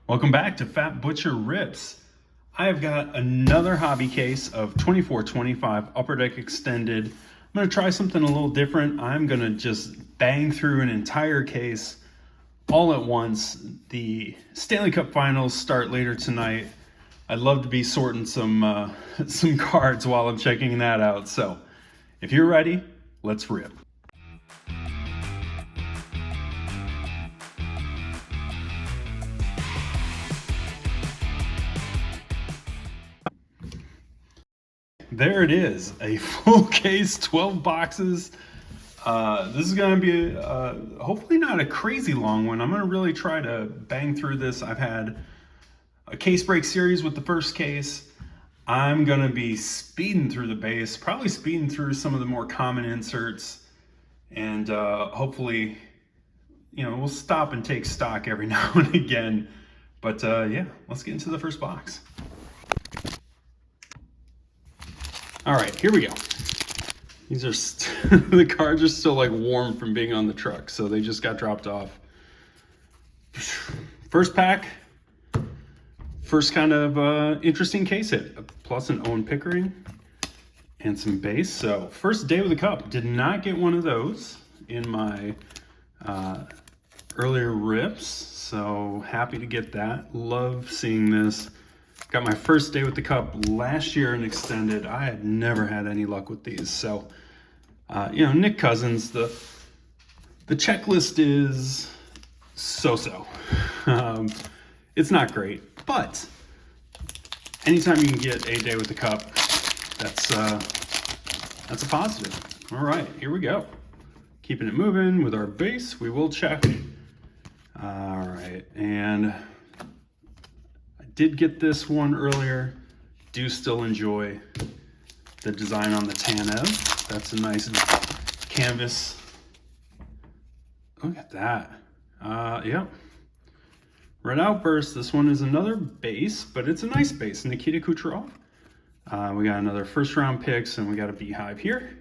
Welcome back to Fat Butcher Rips. I have got another hobby case of 2425 Upper Deck Extended. I'm going to try something a little different. I'm going to just bang through an entire case all at once. The Stanley Cup Finals start later tonight. I'd love to be sorting some cards while I'm checking that out. So if you're ready, let's rip. There it is, a full case, 12 boxes. This is going to be hopefully not a crazy long one. I'm going to really try to bang through this. I've had a case break series with the first case. I'm going to be speeding through the base, probably speeding through some of the more common inserts, and hopefully, we'll stop and take stock every now and again. But yeah, let's get into the first box. All right, here we go. These are the cards are still like warm from being on the truck, so they just got dropped off. First pack, first kind of interesting case hit, plus an Owen Pickering and some base. So first day with the cup, did not get one of those in my earlier rips, so happy to get that. Love seeing this. Got my first day with the cup last year in Extended. I had never had any luck with these. So, Nick Cousins, the checklist is so-so. It's not great, but anytime you can get a day with the cup, that's a positive. All right, here we go. Keeping it moving with our base, we will check. All right, and did get this one earlier. Do still enjoy the design on the Tanev. That's a nice canvas. Look at that. Yep. Red Outburst. This one is another base, but it's a nice base. Nikita Kucherov. We got another first round picks, and we got a Beehive here.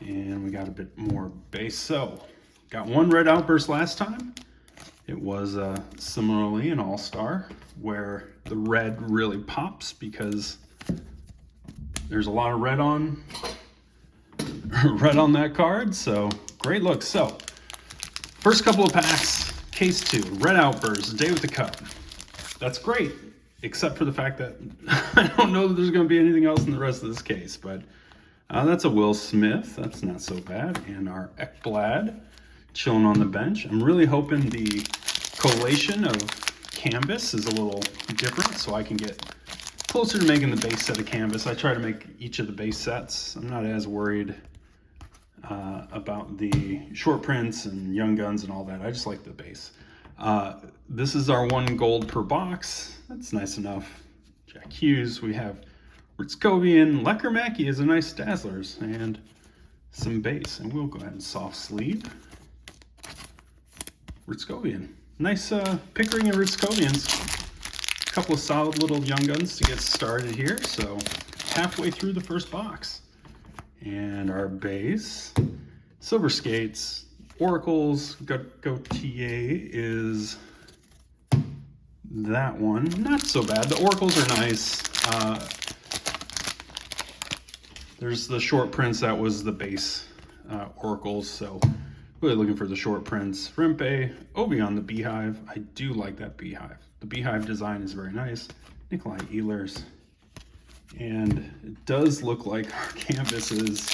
And we got a bit more base. So, got one Red Outburst last time. It was similarly an all-star where the red really pops because there's a lot of red on that card. So great look. So first couple of packs, case 2, Red Outburst, day with the cup. That's great, except for the fact that I don't know that there's going to be anything else in the rest of this case. But that's a Will Smith. That's not so bad. And our Ekblad chilling on the bench. I'm really hoping the collation of canvas is a little different so I can get closer to making the base set of canvas. I try to make each of the base sets. I'm not as worried about the short prints and young guns and all that. I just like the base. This is our 1 gold per box. That's nice enough. Jack Hughes. We have Ritzkovian. Lecker is a nice Dazzlers and some base. And we'll go ahead and soft sleeve Ritzkovian. Nice Pickering and Ritzkovians. A couple of solid little young guns to get started here. So halfway through the first box. And our base, Silver Skates, Oracles, Gautier is that one. Not so bad. The Oracles are nice. There's the short prints that was the base Oracles. So really looking for the short prints. Rempe, Ovion, the Beehive. I do like that Beehive. The Beehive design is very nice. Nikolai Ehlers. And it does look like our canvases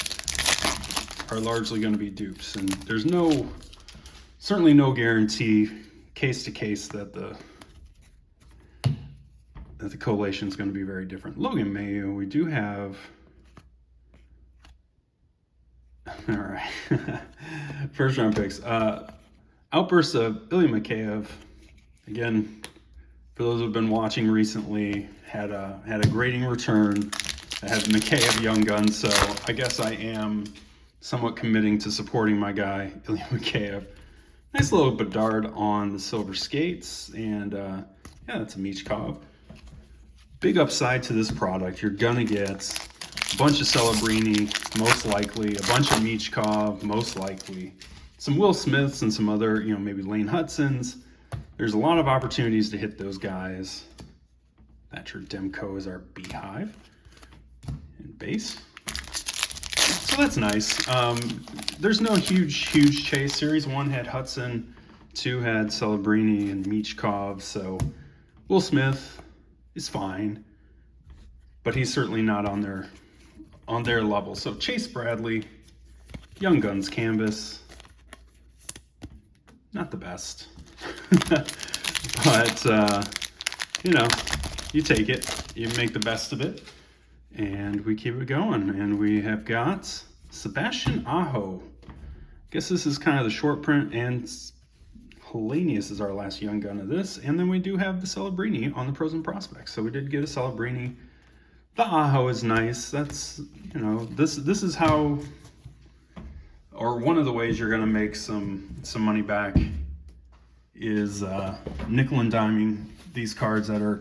are largely going to be dupes. And there's certainly no guarantee case to case that the collation is going to be very different. Logan Mayo, we do have. All right. First round picks. Outburst of Ilya Mikheyev. Again, for those who've been watching recently, had a grading return. I have Mikheyev Young Guns, so I guess I am somewhat committing to supporting my guy, Ilya Mikheyev. Nice little Bedard on the Silver Skates, and yeah, that's a Michkov. Big upside to this product. You're gonna get a bunch of Celebrini, most likely, a bunch of Michkov, most likely, some Will Smiths and some other, maybe Lane Hudsons. there's a lot of opportunities to hit those guys. Thatcher Demko is our Beehive and base. So that's nice. There's no huge chase. Series 1 had Hudson, 2 had Celebrini and Michkov, so Will Smith is fine, but he's certainly not on their level. So Chase Bradley, Young Guns canvas, not the best, but you know, you take it, you make the best of it, and we keep it going. And we have got Sebastian Aho. Guess this is kind of the short print, and Hellenius is our last Young Gun of this. And then we do have the Celebrini on the Pros and Prospects. So we did get a Celebrini. The Aho is nice. That's, you know, this is how, or one of the ways you're gonna make some money back is nickel and diming these cards that are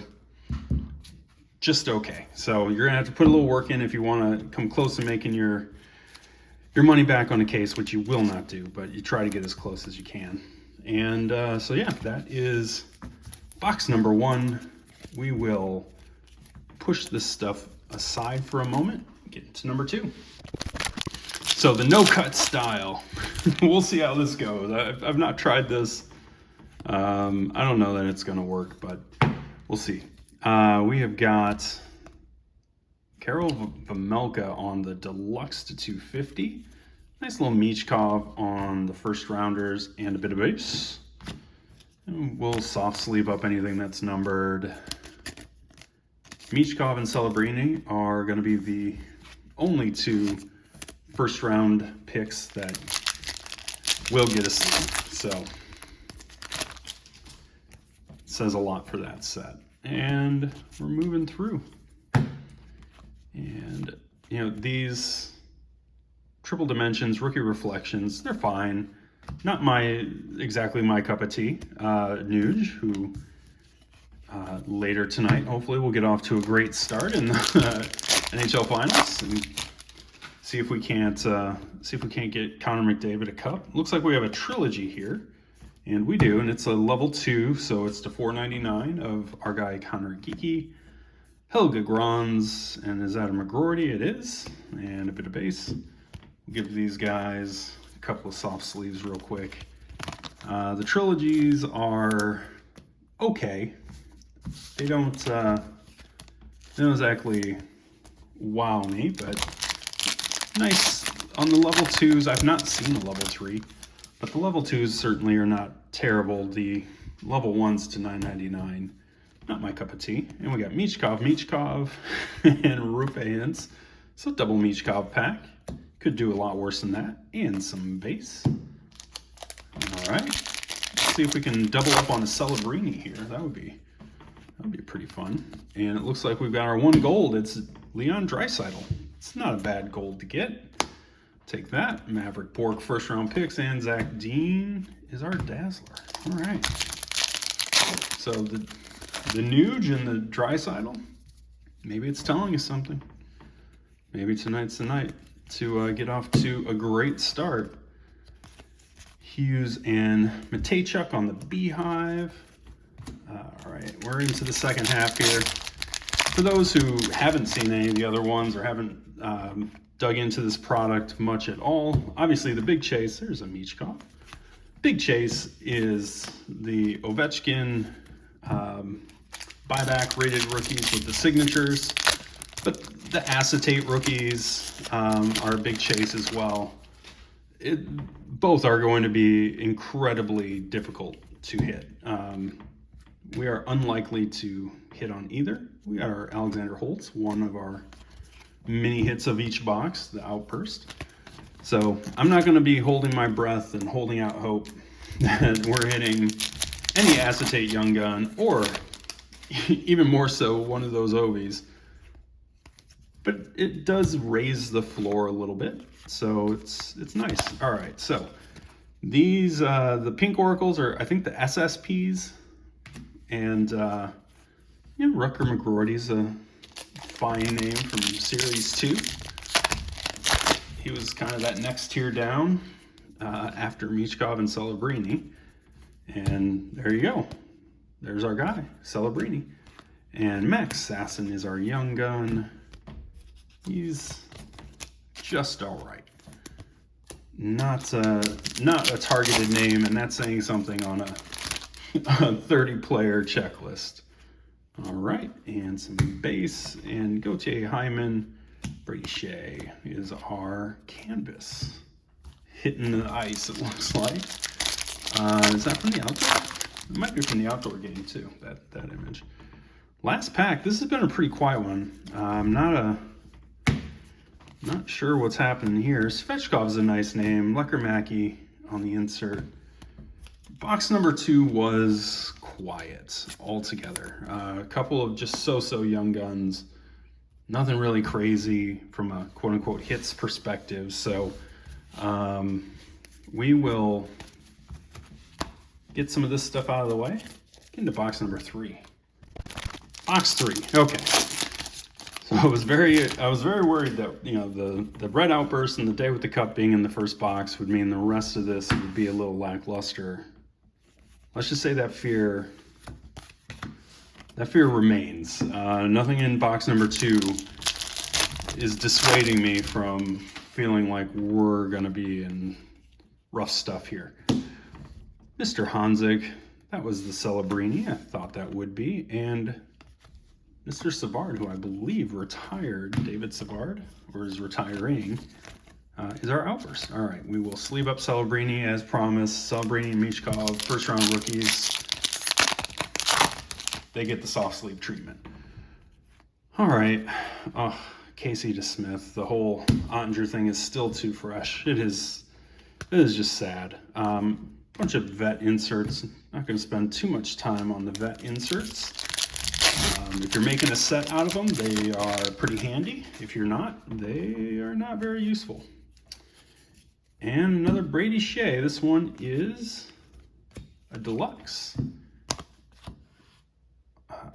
just okay. So you're gonna have to put a little work in if you want to come close to making your money back on a case, which you will not do, but you try to get as close as you can. And so yeah, that is box number 1. We will push this stuff aside for a moment, get into number 2. So the no-cut style. We'll see how this goes. I've not tried this. I don't know that it's gonna work, but we'll see. We have got Karel Vejmelka on the Deluxe to 250. Nice little Michkov on the first rounders and a bit of base. And we'll soft sleeve up anything that's numbered. Michkov and Celebrini are going to be the only 2 first round picks that will get a sleeve. So it says a lot for that set. And we're moving through. And, you know, these Triple Dimensions, Rookie Reflections, they're fine. Not exactly my cup of tea. Nuge, who later tonight, hopefully, we'll get off to a great start in the NHL Finals and see if we can't get Connor McDavid a cup. Looks like we have a trilogy here, and we do, and it's a level 2, so it's to 499 of our guy Connor Geeky. Helge Grons, and is that a McGroarty? It is, and a bit of base. We'll give these guys a couple of soft sleeves real quick. The trilogies are okay. They don't exactly wow me, but nice on the level 2s. I've not seen a level 3, but the level 2s certainly are not terrible. The level 1s to 999. Not my cup of tea. And we got Michkov, and Rupe Hintz. So double Michkov pack. Could do a lot worse than that. And some base. All right. Let's see if we can double up on a Celebrini here. That would be pretty fun. And it looks like we've got our 1 gold. It's Leon Draisaitl. It's not a bad gold to get. Take that. Maverick Bork first round picks, and Zach Dean is our Dazzler. All right. So the Nuge and the Draisaitl, maybe it's telling us something. Maybe tonight's the night to get off to a great start. Hughes and Matejchuk on the Beehive. All right, we're into the second half here. For those who haven't seen any of the other ones or haven't dug into this product much at all, obviously the big chase, there's a Michkov. Big chase is the Ovechkin buyback rated rookies with the signatures, but the acetate rookies are a big chase as well. Both are going to be incredibly difficult to hit. We are unlikely to hit on either. We got our Alexander Holtz, one of our mini hits of each box, the Outburst. So I'm not going to be holding my breath and holding out hope that we're hitting any acetate Young Gun, or even more so, one of those Ovies. But it does raise the floor a little bit, so it's nice. All right, so these, the pink oracles are, I think, the SSPs, and Rutger McGroarty's a fine name from Series 2. He was kind of that next tier down after Michkov and Celebrini. And there you go. there's our guy, Celebrini. And Max Sasson is our young gun. He's just all right. Not a targeted name, and that's saying something on a 30-player checklist. All right, and some base, and Gautier Hyman. Brady Shea is our canvas. Hitting the ice, it looks like. Is that from the outdoor? It might be from the outdoor game too, that image. Last pack, this has been a pretty quiet one. I'm not sure what's happening here. Svechkov's a nice name. Lecker on the insert. Box number 2 was quiet altogether. A couple of just so-so young guns. Nothing really crazy from a quote-unquote hits perspective. So we will get some of this stuff out of the way. Get into box number 3. Box 3. Okay. So I was very worried that, you know, the red outburst and the day with the cup being in the first box would mean the rest of this would be a little lackluster. Let's just say that fear remains. Nothing in box number 2 is dissuading me from feeling like we're gonna be in rough stuff here. Mr. Honzek, that was the Celebrini. I thought that would be, and Mr. Savard, who I believe retired, David Savard, or is retiring, is our outburst. All right, we will sleeve up Celebrini as promised. Celebrini and Michkov, first round rookies. They get the soft sleeve treatment. All right, Casey DeSmith, the whole Ottinger thing is still too fresh. It is just sad. Bunch of vet inserts. Not gonna spend too much time on the vet inserts. If you're making a set out of them, they are pretty handy. If you're not, they are not very useful. And another Brady Shea. This one is a deluxe.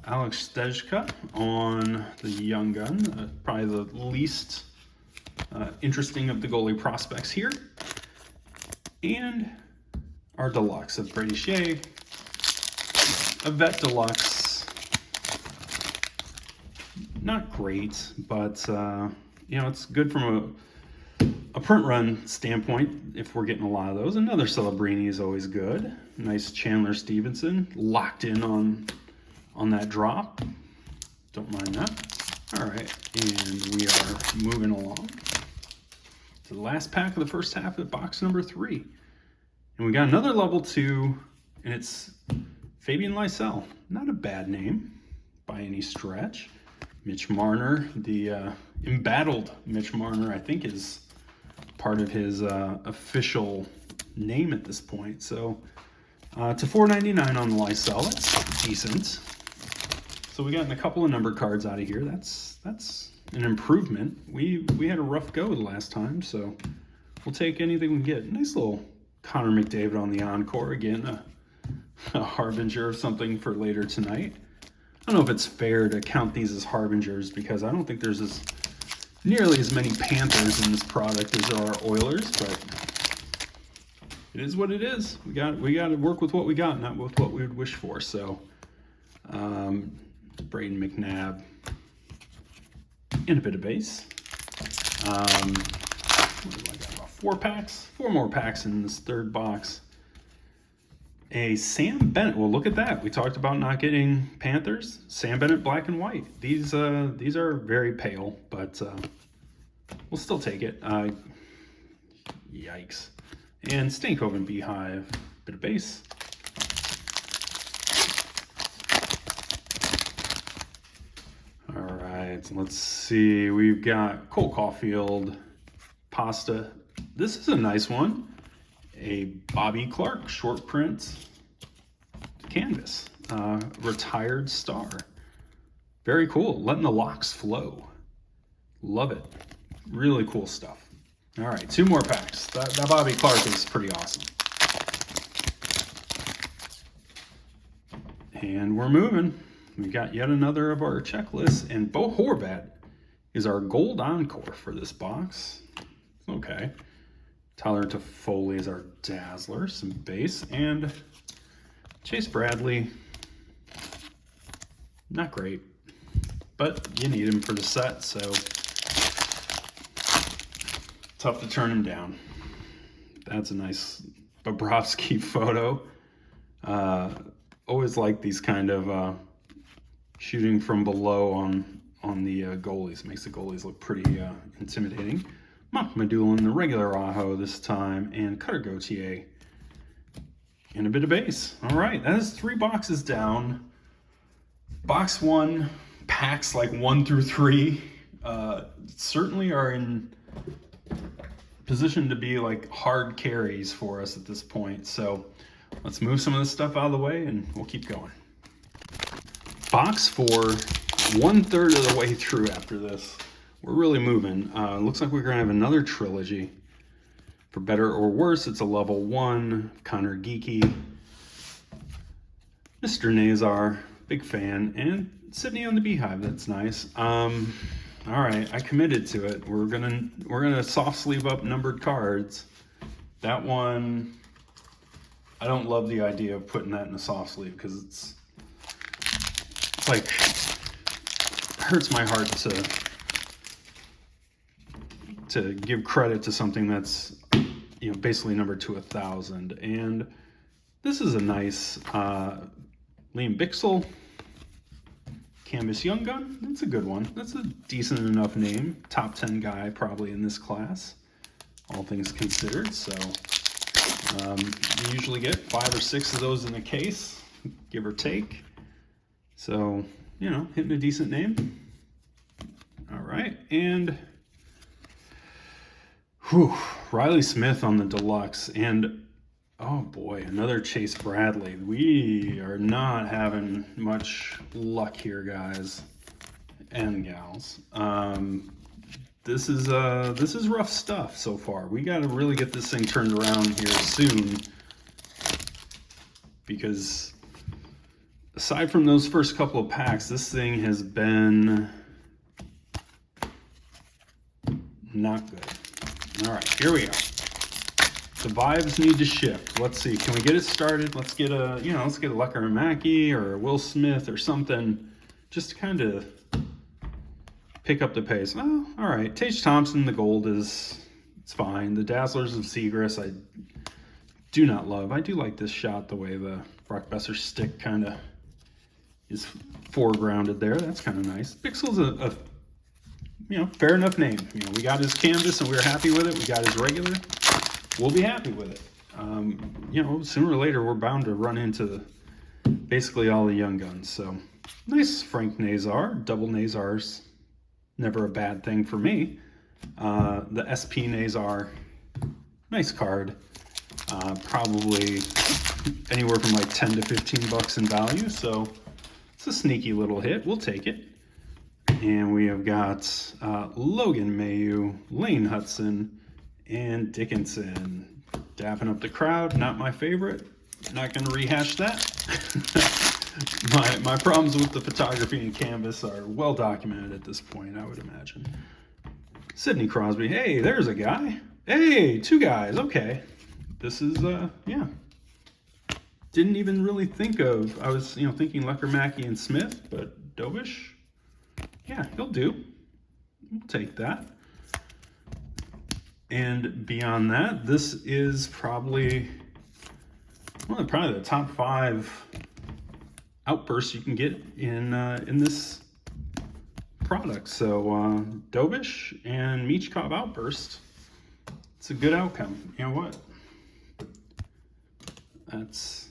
Alex Stejka on the young gun. Probably the least interesting of the goalie prospects here. And our deluxe of Brady Shea. A vet deluxe. Not great, but you know, it's good from a print run standpoint if we're getting a lot of those. Another Celebrini is always good. Nice Chandler Stevenson, locked in on that drop. Don't mind that. All right, and we are moving along to the last pack of the first half of box number 3. And we got another level 2, and it's Fabian Lysell. Not a bad name by any stretch. Mitch Marner, the embattled Mitch Marner, I think is part of his official name at this point. So to $4.99 on the Lysell, that's decent. So we got a couple of number cards out of here. That's an improvement. We had a rough go the last time, so we'll take anything we can get. Nice little Connor McDavid on the encore again, a harbinger of something for later tonight. I don't know if it's fair to count these as harbingers because I don't think there's nearly as many Panthers in this product as there are Oilers, but it is what it is. We got to work with what we got, not with what we would wish for. So, Braden McNabb and a bit of base. What do I got? About 4 packs? 4 more packs in this third box. A Sam Bennett. Well, look at that. We talked about not getting Panthers. Sam Bennett, black and white. These are very pale, but we'll still take it. Yikes. And Stankoven Beehive. Bit of base. All right. Let's see. We've got Cole Caulfield. Pasta. This is a nice one. A Bobby Clark short print canvas, retired star. Very cool. Letting the locks flow. Love it. Really cool stuff. All right, 2 more packs. That Bobby Clark is pretty awesome. And we're moving. We got yet another of our checklists, and Bo Horvat is our gold encore for this box. Okay. Tyler Toffoli is our dazzler, some base, and Chase Bradley, not great, but you need him for the set, so tough to turn him down. That's a nice Bobrovsky photo. Always like these kind of shooting from below on the goalies. Makes the goalies look pretty intimidating. Mock-Madulin, the regular Aho this time, and Cutter Gauthier. And a bit of base. All right, that is 3 boxes down. Box 1, packs like 1 through 3 certainly are in position to be like hard carries for us at this point. So let's move some of this stuff out of the way and we'll keep going. Box 4, 1/3 of the way through after this. We're really moving. Looks like we're gonna have another trilogy. For better or worse, it's a level 1, Connor Geeky, Mr. Nazar, big fan, and Sydney on the Beehive, that's nice. All right, I committed to it. We're gonna soft sleeve up numbered cards. That one, I don't love the idea of putting that in a soft sleeve because it's like, it hurts my heart to give credit to something that's, you know, basically numbered to 1,000. And this is a nice Liam Bixel Canvas Young Gun. That's a good one. That's a decent enough name. Top 10 guy probably in this class, all things considered. So you usually get 5 or 6 of those in a case, give or take. So, you know, hitting a decent name. All right, and Riley Smith on the deluxe, and oh boy, another Chase Bradley. We are not having much luck here, guys and gals. This is rough stuff so far. We got to really get this thing turned around here soon, because aside from those first couple of packs, this thing has been not good. All right, here we are. The vibes need to shift. Let's see, can we get it started? Let's get a, let's get a Lecker Mackey or a Will Smith or something, just to kind of pick up the pace. Oh, all right, Tage Thompson, the gold it's fine. The Dazzlers of Seagrass, I do not love. I do like this shot, the way the Brock Besser stick kind of is foregrounded there. That's kind of nice. Bixel's a fair enough name. We got his canvas and we were happy with it. We got his regular. We'll be happy with it. Sooner or later we're bound to run into basically all the young guns. So nice Frank Nazar, double Nazars, never a bad thing for me. The SP Nazar, nice card. Probably anywhere from like 10 to 15 bucks in value. So it's a sneaky little hit. We'll take it. And we have got Logan Mayu, Lane Hudson, and Dickinson. Dapping up the crowd, not my favorite. Not going to rehash that. my problems with the photography and canvas are well documented at this point, I would imagine. Sidney Crosby, hey, there's a guy. Hey, 2 guys, okay. This is, didn't even really think of, I was, thinking Lecker, Mackey, and Smith, but Dobish, yeah, he'll do. We'll take that. And beyond that, this is probably the top 5 outbursts you can get in this product. So Dobish and Michkov outburst. It's a good outcome. You know what? That's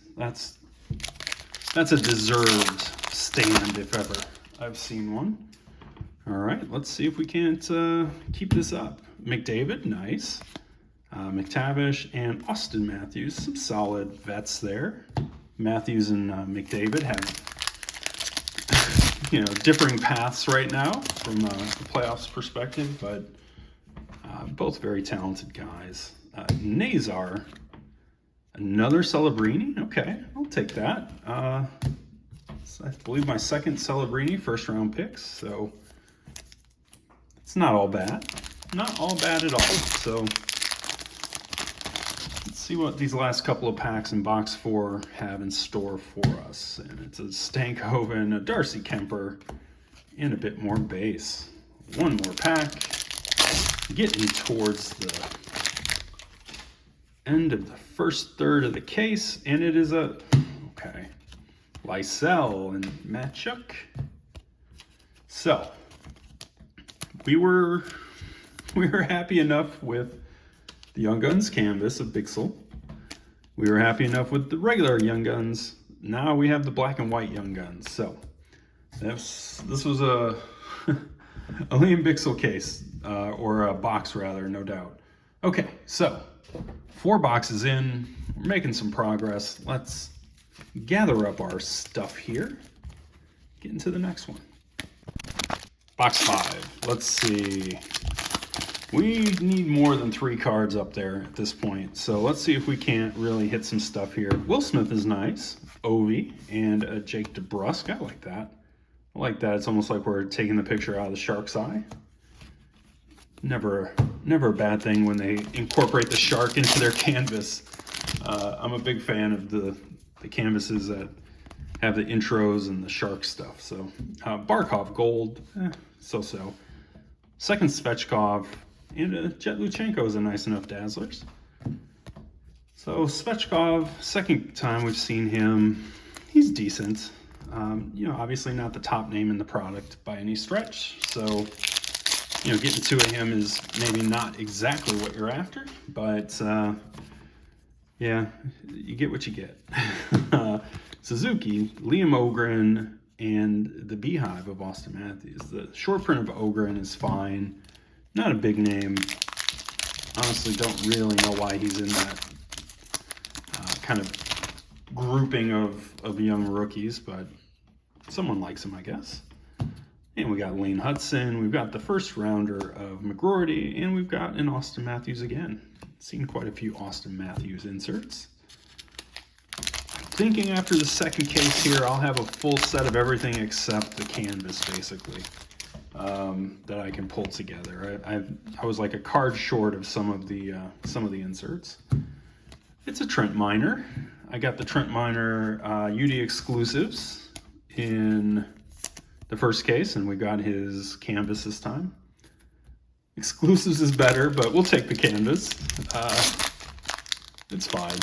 a deserved stand if ever I've seen one. All right, let's see if we can't keep this up. McDavid, nice. McTavish and Austin Matthews, some solid vets there. Matthews and McDavid have, differing paths right now from a playoffs perspective, but both very talented guys. Nazar, another Celebrini. Okay, I'll take that. I believe my second Celebrini first round picks, so it's not all bad. Not all bad at all. So let's see what these last couple of packs in box 4 have in store for us. And it's a Stankoven, a Darcy Kemper, and a bit more base. One more pack. Getting towards the end of the first third of the case, and it is a, okay, Lysell and Matchuk. So, we were happy enough with the Young Guns canvas of Bixel. We were happy enough with the regular Young Guns. Now we have the black and white Young Guns. So this was a a Liam Bixel case, or a box rather, no doubt. Okay, so 4 boxes in, we're making some progress. Let's gather up our stuff here. Get into the next one. Box 5. Let's see. We need more than 3 cards up there at this point, so let's see if we can't really hit some stuff here. Will Smith is nice, Ovi, and Jake DeBrusk. I like that. I like that. It's almost like we're taking the picture out of the shark's eye. Never a bad thing when they incorporate the shark into their canvas. I'm a big fan of the canvases that have the intros and the shark stuff. So Barkov Gold, so-so. Second Svechkov. And Jet Luchenko is a nice enough Dazzlers. So Svechkov, second time we've seen him, he's decent. You know, obviously not the top name in the product by any stretch. So, you know, getting 2 of him is maybe not exactly what you're after, but yeah, you get what you get. Suzuki, Liam Ogren, and the Beehive of Austin Matthews. The short print of Ogren is fine. Not a big name. Honestly, don't really know why he's in that kind of grouping of young rookies, but someone likes him, I guess. And we got Lane Hudson. We've got the first rounder of McGroarty, and we've got an Austin Matthews again. Seen quite a few Austin Matthews inserts. Thinking after the second case here, I'll have a full set of everything except the canvas, basically. That I can pull together. I was like a card short of some of the inserts. It's a Trent Miner. I got the Trent Miner UD exclusives in the first case, and we got his canvas this time. Exclusives is better, but we'll take the canvas. It's fine.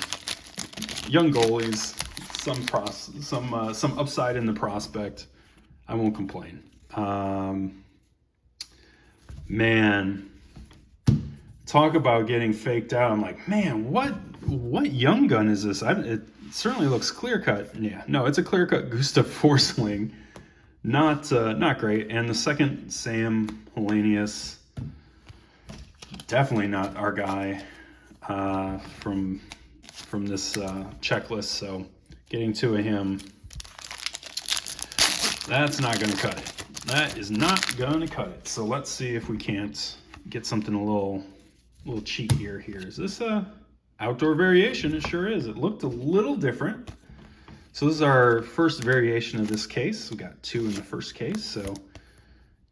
Young goalies, some upside in the prospect. I won't complain. Man, talk about getting faked out. I'm like, man, what Young Gun is this? It certainly looks clear cut. Yeah, no, it's a clear cut Gustav Forsling. Not great. And the second Sam Hellenius, definitely not our guy from this checklist. So getting 2 of him, that's not going to cut it. That is not going to cut it. So let's see if we can't get something a little cheekier here. Is this a outdoor variation? It sure is. It looked a little different. So this is our first variation of this case. We got 2 in the first case. So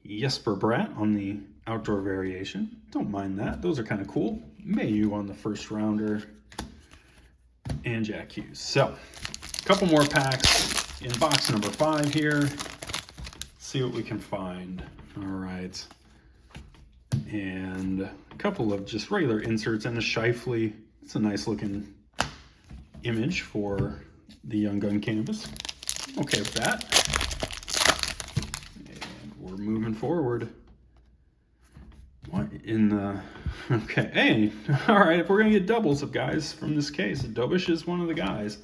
Jesper Bratt on the outdoor variation. Don't mind that. Those are kind of cool. Mayu on the first rounder. And Jack Hughes. So a couple more packs in box number 5 here. See what we can find. All right. And a couple of just regular inserts and a Scheifele. It's a nice looking image for the Young Gun canvas. Okay with that. And we're moving forward. What in the... Okay, hey, all right, if we're going to get doubles of guys from this case, Dobish is one of the guys.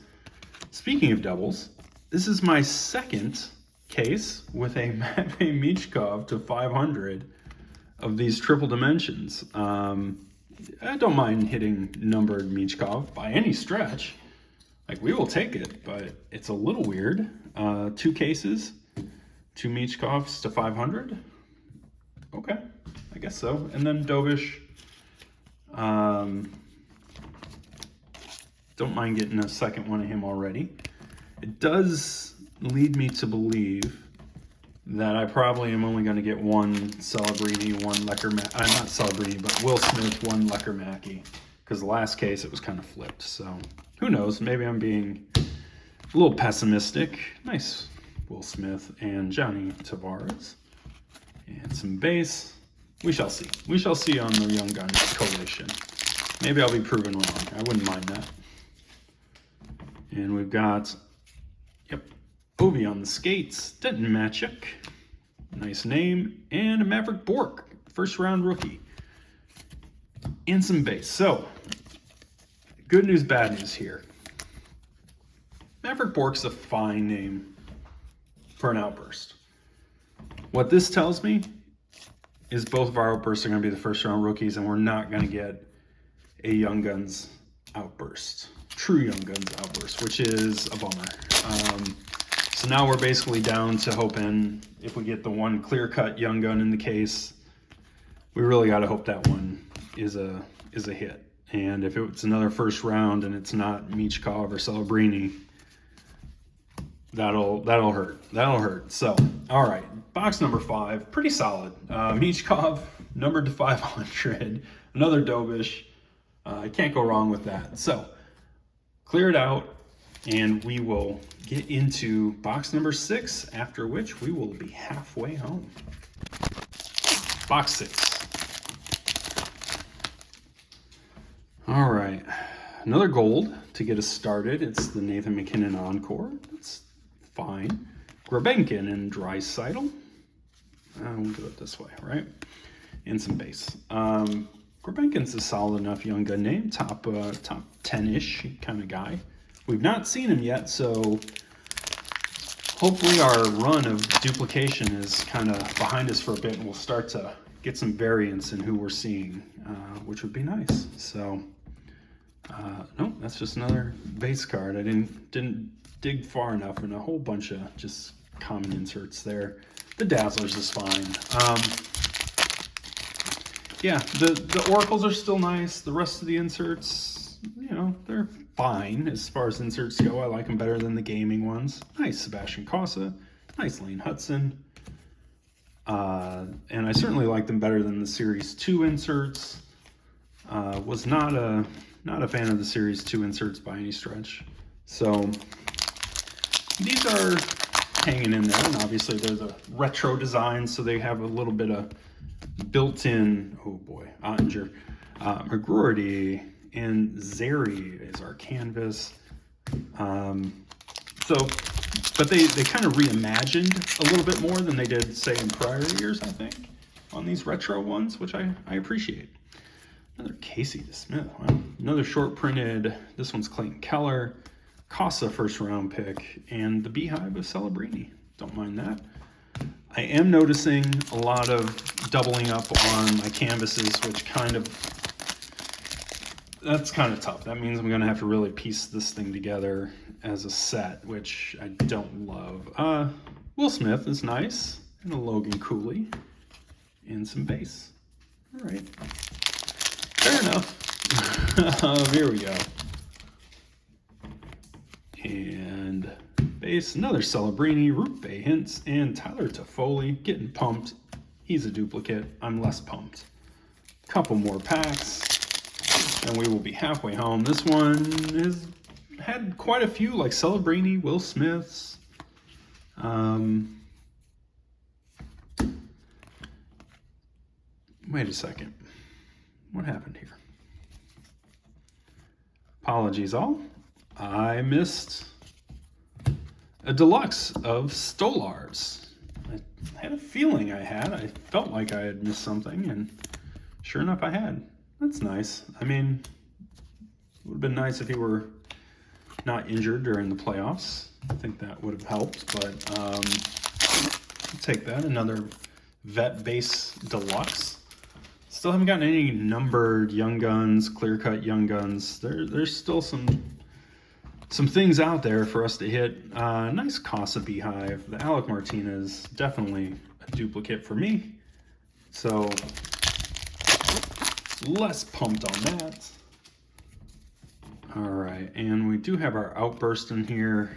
Speaking of doubles, this is my second case with a Matvei Michkov to 500 of these triple dimensions. I don't mind hitting numbered Michkov by any stretch. Like, we will take it, but it's a little weird. 2 cases, 2 Michkovs to 500. Okay, I guess so. And then Dobish. Don't mind getting a second one of him already. It does lead me to believe that I probably am only going to get 1 Celebrini, 1 Lecker Mackey. Not Celebrini, but Will Smith, 1 Lecker Mackey because the last case it was kind of flipped. So who knows? Maybe I'm being a little pessimistic. Nice Will Smith and Johnny Tavares. And some base. We shall see. We shall see on the Young Guns collation. Maybe I'll be proven wrong. I wouldn't mind that. And we've got, Ovi on the skates. Denton Matchuk. Nice name. And a Maverick Bourque. First round rookie. And some base. So, good news, bad news here. Maverick Bourque's a fine name for an outburst. What this tells me is both of our outbursts are going to be the first round rookies, and we're not going to get a Young Guns outburst. True Young Guns outburst, which is a bummer. So now we're basically down to hoping if we get the one clear-cut Young Gun in the case, we really got to hope that one is a hit. And if it's another first round and it's not Michkov or Celebrini, that'll hurt. That'll hurt. So, all right, box number 5, pretty solid. Michkov, numbered to 500. Another Dobish. I can't go wrong with that. So, clear it out, and we will get into box number 6, after which we will be halfway home. Box 6. All right, another gold to get us started. It's the Nathan MacKinnon Encore. That's fine. Grabenkin and Draisaitl. We'll do it this way, right? And some base. Grabenkin's a solid enough Young Gun name, top 10-ish kind of guy. We've not seen him yet, so hopefully our run of duplication is kind of behind us for a bit, and we'll start to get some variance in who we're seeing, which would be nice. So, no, that's just another base card. I didn't dig far enough, and a whole bunch of just common inserts there. The Dazzlers is fine. Yeah, the Oracles are still nice. The rest of the inserts, they're fine as far as inserts go. I like them better than the gaming ones. Nice Sebastian Cossa. Nice Lane Hudson. And I certainly like them better than the Series 2 inserts. Was not a fan of the Series 2 inserts by any stretch. So these are hanging in there, and obviously they're the retro design, so they have a little bit of built-in, oh boy, Ottinger, McGroarty, and Zeri is our canvas. But they kind of reimagined a little bit more than they did, say, in prior years, I think, on these retro ones, which I appreciate. Another Casey DeSmith. Wow. Another short printed. This one's Clayton Keller. Cossa first round pick. And the Beehive of Celebrini. Don't mind that. I am noticing a lot of doubling up on my canvases, which that's kind of tough. That means I'm going to have to really piece this thing together as a set, which I don't love. Will Smith is nice. And a Logan Cooley. And some base. All right. Fair enough. Here we go. And base, another Celebrini, Rupe Hintz, and Tyler Toffoli. Getting pumped. He's a duplicate. I'm less pumped. Couple more packs, and we will be halfway home. This one has had quite a few, like Celebrini, Will Smiths. Wait a second. What happened here? Apologies all. I missed a deluxe of Stolars. I had a feeling I felt like I had missed something, and sure enough I had. That's nice. I mean, it would have been nice if he were not injured during the playoffs. I think that would have helped, but I'll take that. Another vet base deluxe. Still haven't gotten any numbered Young Guns, clear-cut Young Guns. There's still some things out there for us to hit. Nice Cossa Beehive. The Alec Martinez, definitely a duplicate for me. So, less pumped on that. All right, and we do have our outburst in here.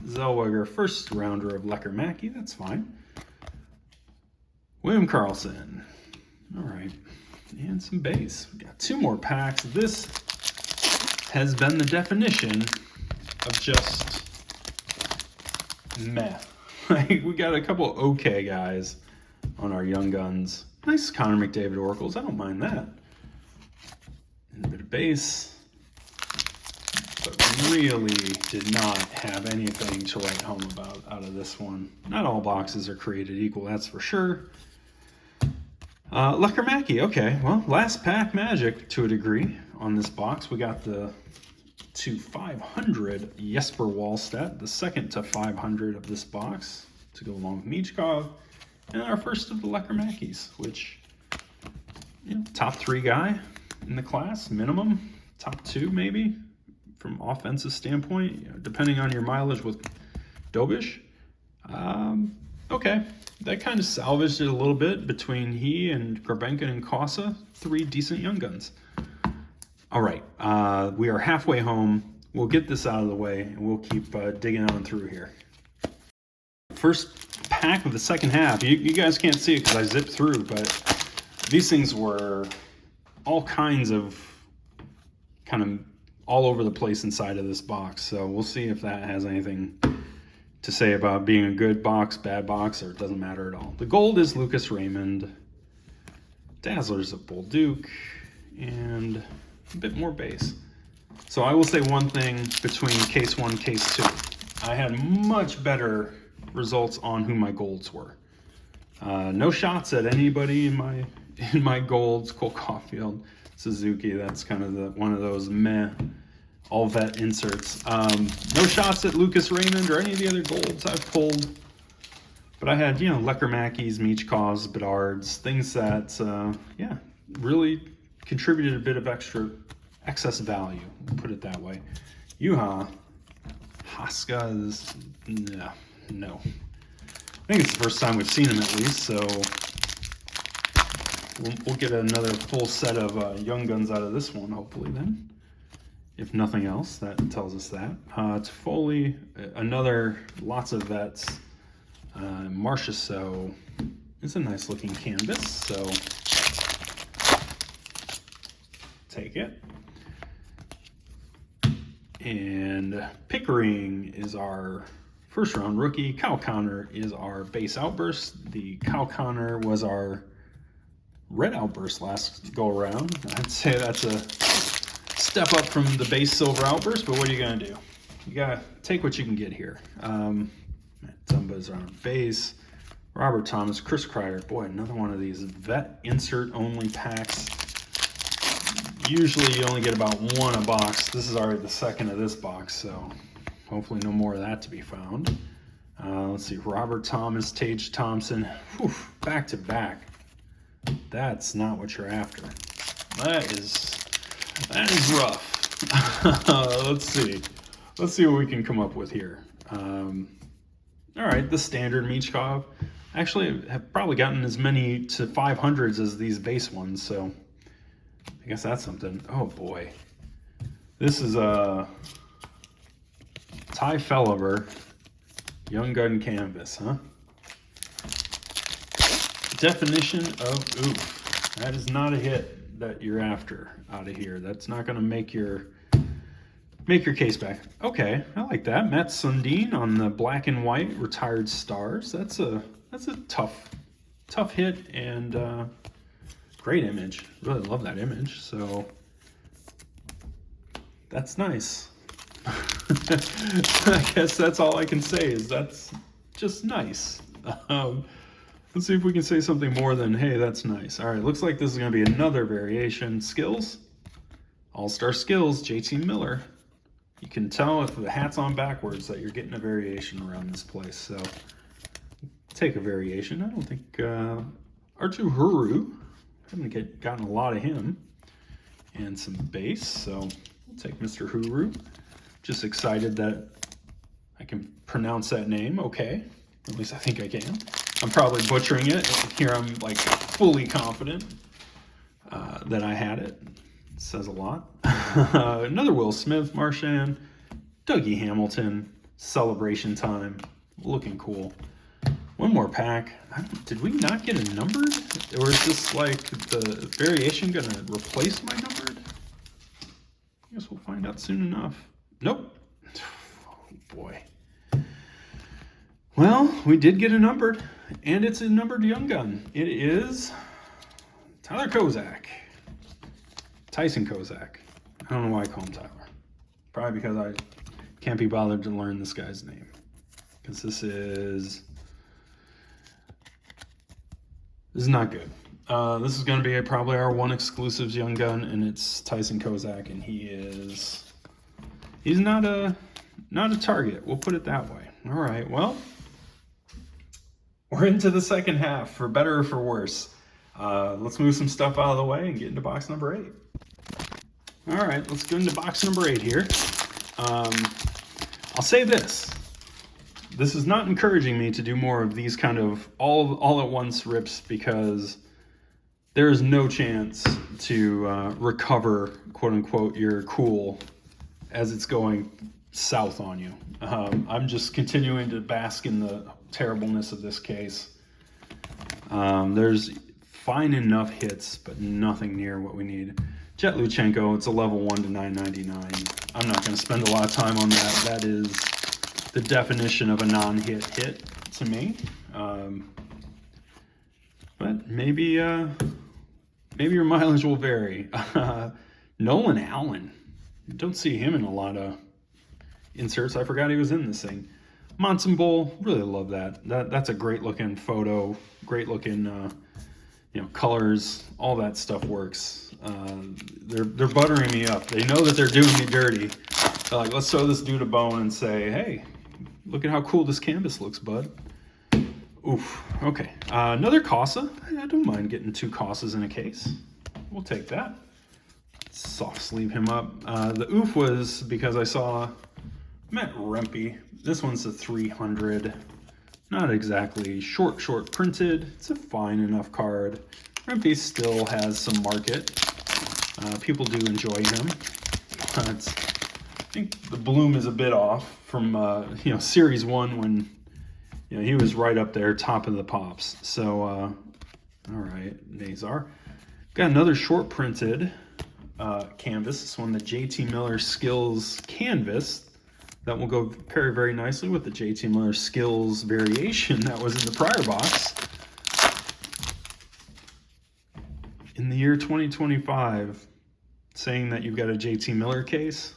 Zellweger, first rounder of Lecker Mackey, that's fine. William Karlsson. All right, and some base. We got 2 more packs. This has been the definition of just meh. Like, we got a couple okay guys on our Young Guns. Nice Connor McDavid Oracles. I don't mind that. And a bit of base. But really did not have anything to write home about out of this one. Not all boxes are created equal, that's for sure. Lekkermacki, okay. Well, last pack magic to a degree on this box. We got the /500 Jesper Wallstedt, the second /500 of this box to go along with Michkov, and our first of the Lekkermackis, which, you know, top 3 guy in the class, minimum, top 2 maybe, from offensive standpoint, you know, depending on your mileage with Dobish. Okay, that kind of salvaged it a little bit between he and Grabenka and Kossa. 3 decent Young Guns. All right, we are halfway home. We'll get this out of the way, and we'll keep digging on through here. First pack of the second half. You guys can't see it because I zipped through, but these things were all kinds of kind of all over the place inside of this box. So we'll see if that has anything to say about being a good box, bad box, or it doesn't matter at all. The gold is Lucas Raymond. Dazzler's of Bolduc, and a bit more base. So I will say one thing between case 1 and case 2. I had much better results on who my golds were. No shots at anybody in my golds. Cole Caulfield, Suzuki, that's kind of one of those meh all vet inserts. No shots at Lucas Raymond or any of the other golds I've pulled. But I had, you know, Lekkermackis, Michkovs, Bedards, things that, yeah, really contributed a bit of excess value, put it that way. Juha Haska's, no. I think it's the first time we've seen him at least, so we'll get another full set of Young Guns out of this one, hopefully then. If nothing else, that tells us that. Toffoli, another, lots of vets. Marchessault is a nice looking canvas, so take it. And Pickering is our first round rookie. Kyle Connor is our base outburst. The Kyle Connor was our red outburst last go around. I'd say that's a step up from the base silver outburst, but what are you gonna do? You gotta take what you can get here. Dumba's on base. Robert Thomas, Chris Kreider. Boy, another one of these vet insert only packs. Usually you only get about 1 a box. This is already the second of this box, so hopefully no more of that to be found. Let's see, Robert Thomas, Tage Thompson. Whew, back to back. That's not what you're after. That is rough. Let's see what we can come up with here. All right, the standard Michkov. Actually, have probably gotten as many /500s as these base ones, so I guess that's something. Oh boy, this is a Ty Fellover Young Gun canvas, huh? Definition of oof. That is not a hit that you're after out of here. That's not going to make your case back. Okay, I like that. Matt Sundin on the black and white retired stars. That's a tough hit and great image. Really love that image. So that's nice. I guess that's all I can say is that's just nice. Let's see if we can say something more than, hey, that's nice. All right, looks like this is going to be another variation. Skills, All-Star Skills, JT Miller. You can tell if the hat's on backwards that you're getting a variation around this place. So take a variation. I don't think Arttu Huru, haven't gotten a lot of him. And some base, so we'll take Mr. Huru. Just excited that I can pronounce that name okay. At least I think I can. I'm probably butchering it. Here I'm like fully confident that I had it. It says a lot. Another Will Smith, Marchand, Dougie Hamilton, celebration time, looking cool. One more pack. Did we not get a numbered? Or is this like the variation gonna replace my numbered? I guess we'll find out soon enough. Nope. Oh boy. Well, we did get a numbered, and it's a numbered young gun. It is Tyler Kozak. Tyson Kozak. I don't know why I call him Tyler. Probably because I can't be bothered to learn this guy's name. Because this is not good. This is going to be probably our one exclusives young gun, and it's Tyson Kozak, and he's not a target. We'll put it that way. All right. Well, we're into the second half, for better or for worse. Let's move some stuff out of the way and get into box number 8. All right, let's go into box number 8 here. I'll say this. This is not encouraging me to do more of these kind of all at once rips, because there is no chance to recover, quote unquote, your cool as it's going south on you. I'm just continuing to bask in the terribleness of this case. There's fine enough hits, but nothing near what we need. Jet Luchenko, it's a level 1 to 999. I'm not going to spend a lot of time on that. That is the definition of a non-hit hit to me. But maybe your mileage will vary. Nolan Allen. Don't see him in a lot of inserts. I forgot he was in this thing. Monson Bowl, really love that. That's a great looking photo. Great looking, colors. All that stuff works. They're buttering me up. They know that they're doing me dirty. They're like, let's throw this dude a bone and say, hey, look at how cool this canvas looks, bud. Oof. Okay. Another Casa. I don't mind getting 2 Casas in a case. We'll take that. Soft sleeve him up. The oof was because I saw Matt Rempe. This one's a 300. Not exactly short printed. It's a fine enough card. Rempe still has some market. People do enjoy him. I think the bloom is a bit off from Series 1 when he was right up there, top of the pops. So, all right, Nazar. Got another short printed canvas. This one, the JT Miller Skills canvas. That will go very, very nicely with the JT Miller Skills variation that was in the prior box. In the year 2025, saying that you've got a JT Miller case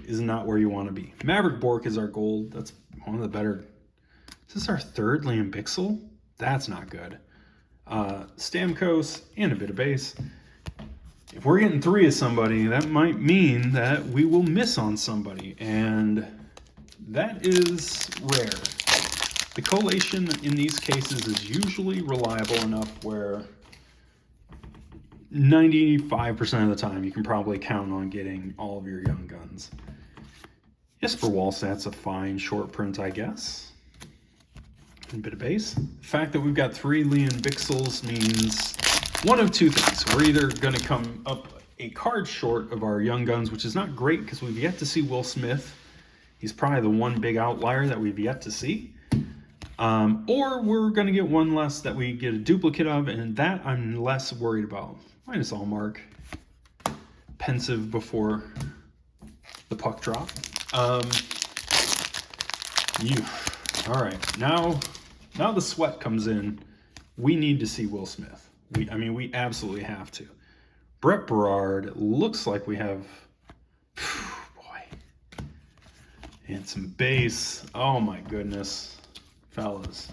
is not where you want to be. Maverick Bork is our gold. That's one of the better. Is this our 3rd Liam Bixel? That's not good. Stamkos and a bit of base. If we're getting 3 of somebody, that might mean that we will miss on somebody, and that is rare. The collation in these cases is usually reliable enough where 95% of the time you can probably count on getting all of your young guns. Jesper Wallstedt's a fine short print, I guess. A bit of base. The fact that we've got 3 Liam Bixels means one of 2 things. We're either going to come up a card short of our young guns, which is not great because we've yet to see Will Smith. He's probably the one big outlier that we've yet to see. Or we're going to get one less that we get a duplicate of, and that I'm less worried about. Minus Allmark. Pensive before the puck drop. All right, now the sweat comes in. We need to see Will Smith. We absolutely have to. Brett Berard, looks like we have, boy, and some base. Oh my goodness, fellas.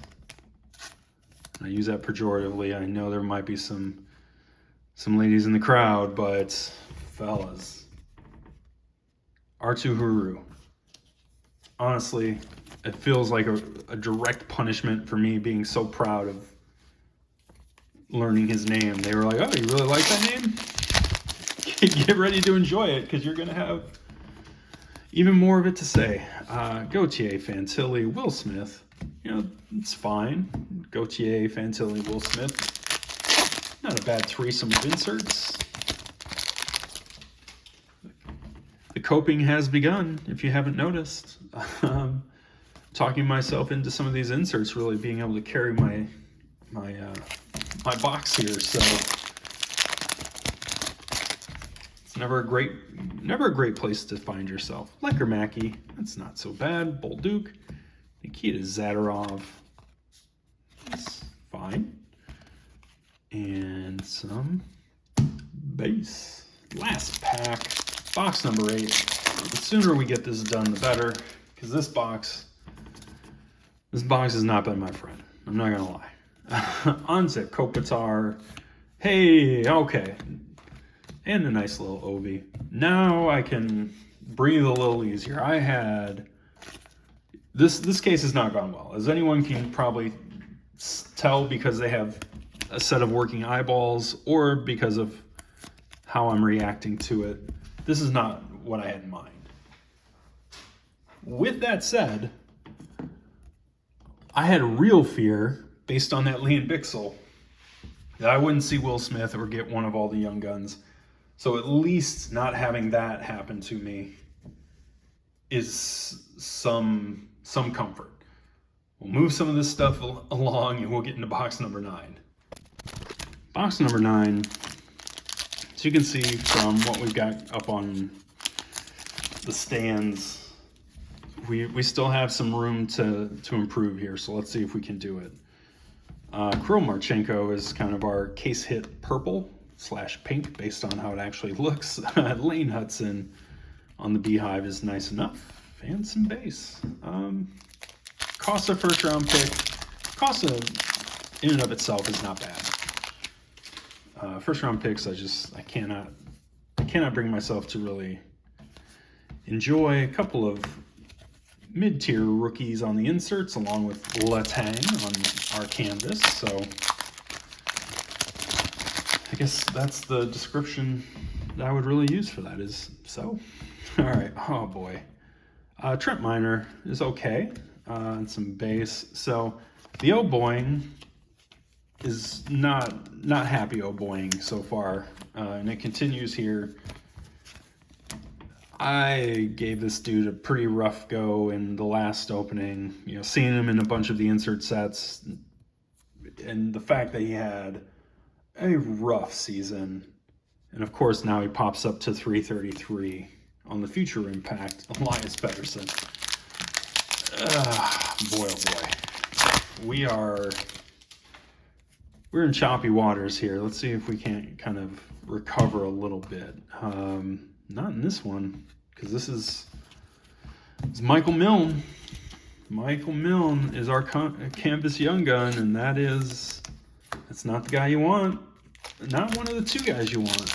I use that pejoratively. I know there might be some ladies in the crowd, but fellas, Arttu Huru. Honestly, it feels like a direct punishment for me being so proud of learning his name. They were like, oh, you really like that name? Get ready to enjoy it, because you're going to have even more of it to say. Gauthier, Fantilli, Will Smith. It's fine. Gauthier, Fantilli, Will Smith. Not a bad threesome of inserts. The coping has begun, if you haven't noticed. talking myself into some of these inserts really being able to carry my box here. So it's never a great place to find yourself. Lecker Mackey, that's not so bad. Bolduc, Nikita Zadorov, that's fine. And some base. Last pack, box number 8. The sooner we get this done, the better, because this box has not been my friend. I'm not gonna lie. Unzip Kopitar. Hey, okay. And a nice little Ovi. Now I can breathe a little easier. I had this case has not gone well, as anyone can probably tell, because they have a set of working eyeballs or because of how I'm reacting to it. This is not what I had in mind. With that said, I had a real fear, based on that Liam Bixel, that I wouldn't see Will Smith or get one of all the Young Guns. So at least not having that happen to me is some comfort. We'll move some of this stuff along and we'll get into box number 9. Box number 9, as you can see from what we've got up on the stands, we still have some room to improve here, so let's see if we can do it. Kirill Marchenko is kind of our case hit purple / pink based on how it actually looks. Lane Hudson on the Beehive is nice enough. And some base. Costa first round pick. Costa in and of itself is not bad. First round picks, I cannot bring myself to really enjoy. A couple of mid-tier rookies on the inserts, along with Letang on our canvas. So I guess that's the description that I would really use for that, is so. All right. Oh boy. Trent Miner is okay. And some base. So the Oboing is not happy Oboing so far, and it continues here. I gave this dude a pretty rough go in the last opening, seeing him in a bunch of the insert sets, and the fact that he had a rough season. And of course now he pops up to 333 on the Future Impact, Elias Pettersson. Boy, oh boy. We're in choppy waters here. Let's see if we can't kind of recover a little bit. Not in this one, because it's Michael Milne. Michael Milne is our canvas Young Gun, and that's not the guy you want. Not one of the two guys you want.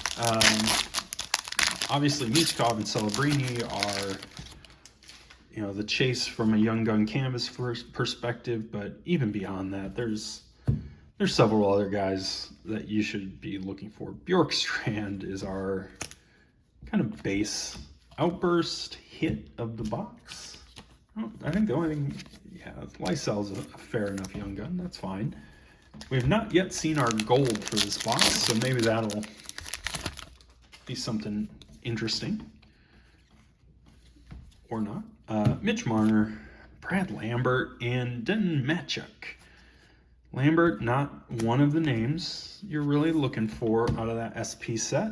Obviously, Michkov and Celebrini are, the chase from a Young Gun canvas perspective, but even beyond that, there's several other guys that you should be looking for. Bjorkstrand is our kind of base outburst hit of the box. I think the only thing, Lysel's a fair enough Young Gun. That's fine. We have not yet seen our gold for this box, so maybe that'll be something interesting. Or not. Mitch Marner, Brad Lambert, and Denton Matchuk. Lambert, not one of the names you're really looking for out of that SP set.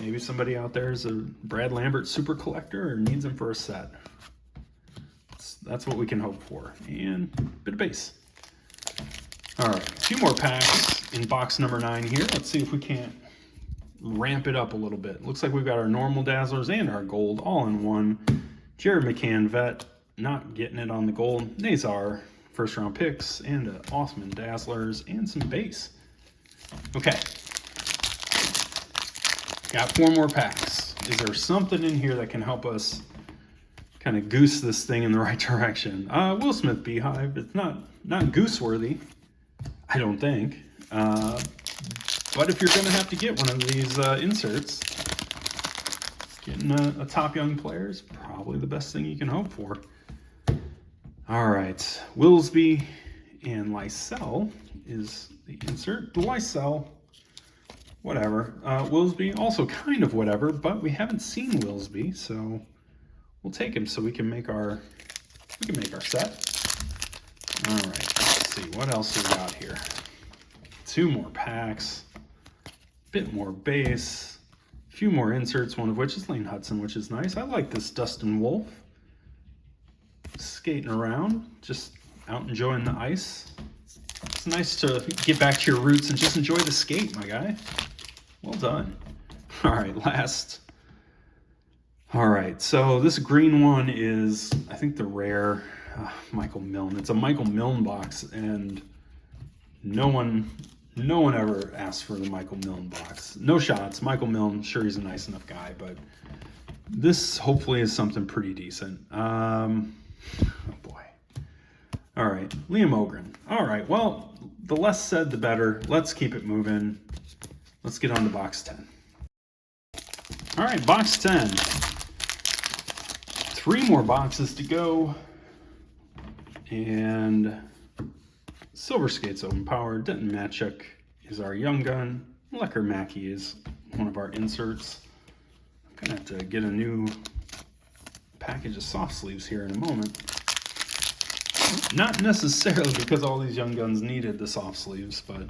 Maybe somebody out there is a Brad Lambert super collector or needs him for a set. That's what we can hope for. And a bit of base. All right, 2 more packs in box number 9 here. Let's see if we can't ramp it up a little bit. Looks like we've got our normal Dazzlers and our gold all in one. Jared McCann vet, not getting it on the gold. Nazar, first round picks, and Osman Dazzlers, and some base. Okay. Got 4 more packs. Is there something in here that can help us kind of goose this thing in the right direction? Will Smith Beehive. It's not goose-worthy, I don't think. But if you're going to have to get one of these inserts, getting a top young player is probably the best thing you can hope for. All right, Willsby and Lysell is the insert. The Lysell, whatever. Willsby, also kind of whatever, but we haven't seen Willsby, so we'll take him so we can make our set. All right, let's see what else we got here. 2 more packs, bit more base, a few more inserts, one of which is Lane Hudson, which is nice. I like this Dustin Wolf skating around, just out enjoying the ice. It's nice to get back to your roots and just enjoy the skate, my guy. Well done. All right, last. All right, so this green one is, I think, the rare Michael Milne. It's a Michael Milne box, and no one ever asked for the Michael Milne box. No shots. Michael Milne, sure, he's a nice enough guy, but this hopefully is something pretty decent. Oh boy. All right, Liam Ogren. All right, well, the less said, the better. Let's keep it moving. Let's get on to box 10. All right, box 10. 3 more boxes to go. And Silver Skates Open Power. Denton Matchuk is our young gun. Lecker Mackey is one of our inserts. I'm going to have to get a new package of soft sleeves here in a moment. Not necessarily because all these young guns needed the soft sleeves, but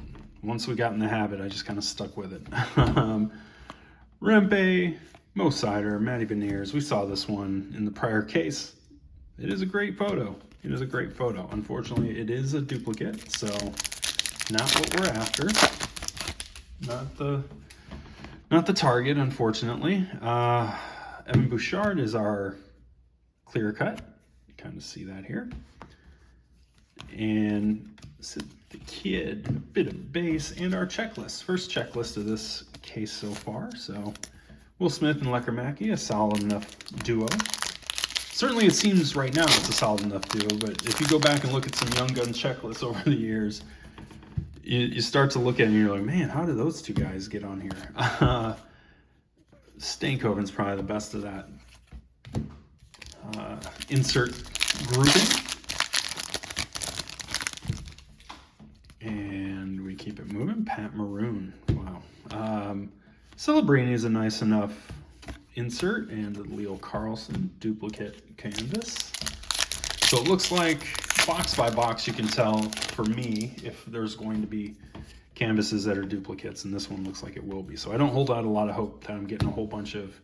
once we got in the habit, I just kind of stuck with it. Rempe, Mo Sider, Matty Beniers. We saw this one in the prior case. It is a great photo. It is a great photo. Unfortunately, it is a duplicate, so not what we're after. Not the target, unfortunately. Evan Bouchard is our clear cut. You kind of see that here. And the Kid, a bit of base, and our checklist. First checklist of this case so far. So Will Smith and Lecker Mackey, a solid enough duo. Certainly it seems right now it's a solid enough duo, but if you go back and look at some Young Gun checklists over the years, you start to look at it and you're like, man, how did those 2 guys get on here? Stankoven's probably the best of that insert grouping. And we keep it moving. Pat Maroon. Wow. Celebrini is a nice enough insert, and the Leo Carlson duplicate canvas. So it looks like box by box you can tell, for me, if there's going to be canvases that are duplicates, and this one looks like it will be. So I don't hold out a lot of hope that I'm getting a whole bunch of